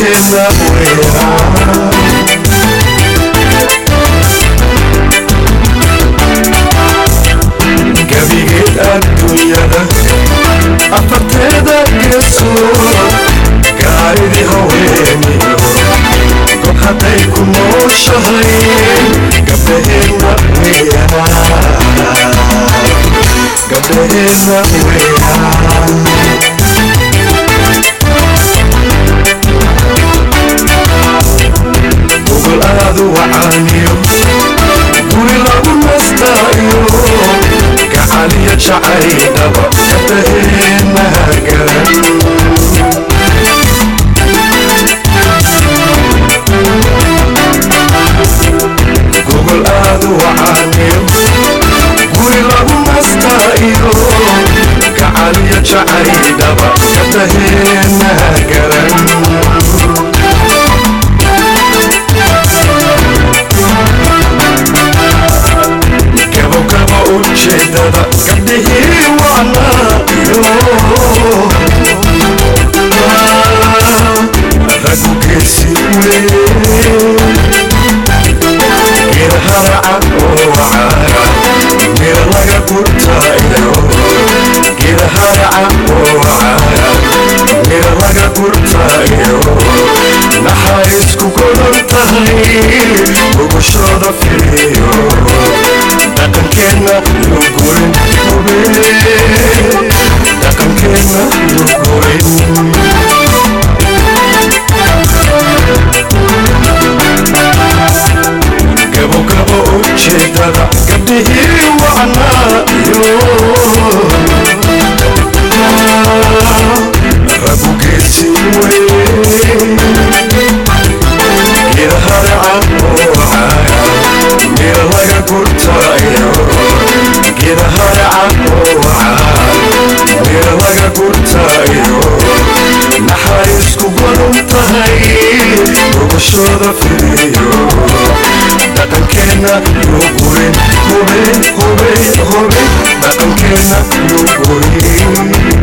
gabdhaheena weeyaan gabigeed adduunyada afarteeda geesood gaaridii haweeniyo gob hadday ku nooshahay gabdhaheena weeyaan gabdhaheena weeyaan gogol aadu wacaaniyo guri lagu nastaayo gacaliya jacaydhaba gabdhaheena garan gogol aadu wacaaniyo guri lagu nastaayo gacaliya jacaydhaba gabdhaheena garan ujeedada gabdhihii waanaayo ragu geesi weyn geed haraca oo caara mir laga gurtaayo geed haraca oo caara mir laga gurtaayo naxariisku godan tahay ugushooda firiyo dhaqankeena lugurin hubin dhaqankeena lugurin gabo gabo ujeedada gabdhihii wacnaayo ragu geesi weyn geed haraca oo caara mir laga gurtaayo geed haraca oo caara mir laga gurtaayo naxariisku badan tahay ugushooda firiyo dhaqankeena lugurin hubin hubin hubin dhaqankeena lugurin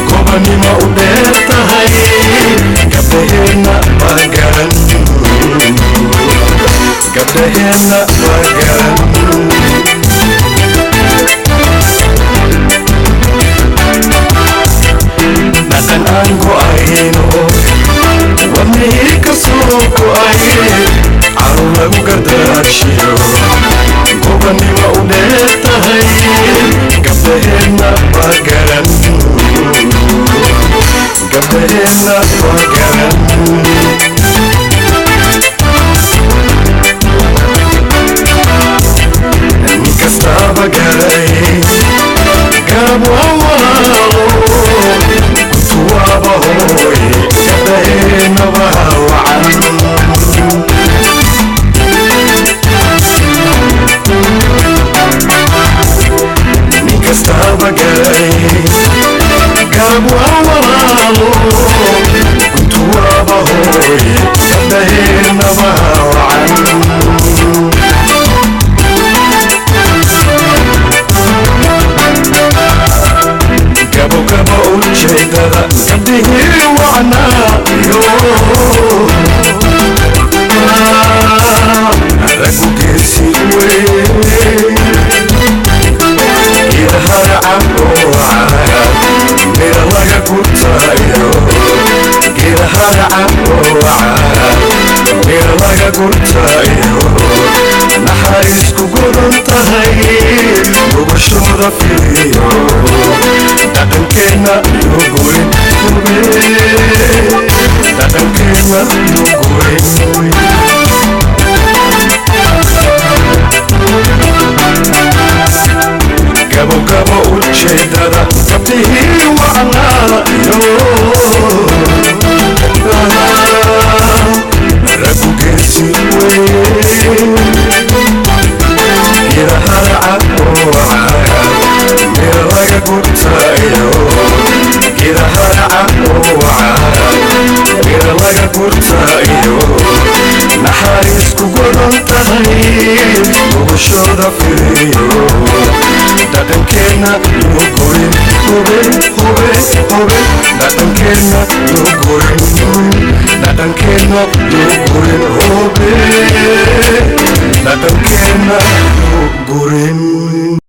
gobanimo u dheer tahay gabdhaheena waa garan gabdhaheena waa garan dhaqan aan go'ayno wadnihii ka soo go'ay carruur lagu gardaarshiyo gobanimo u dheer tahay gabdhaheena waa garan gabdhaheena waa garan nin kastaaba garay garab waa walaalo kutuwaaba hooy gabdhaheena waa wacan kastaba garay garab waa walaalo kuntuwaaba hooy gabdhaheena waa wacan gabo gabo ujeedada gabdhihii wacnaayo ragu geesi weyn geed haraca oo caara mir laga gurtaayo geed haraca oo caara mir laga gurtaayo naxariisku gorontahay gogoshoda fiiriyo dhaqankeena loo gurin dhaqankeena loo gurin gabo gabo ujeedada gabdhihii wacnaada iyo ragu geesi weye gidaharaca oo caga meel laga gurtayo gidaharaca oo caga meel laga gurtayo naxariisku godan tahay gogoshoda fiiriyo dhaqankeena loo gurin dhaqankeena loo gurin dhaqankeena loo gurin dhaqankeena loo gurin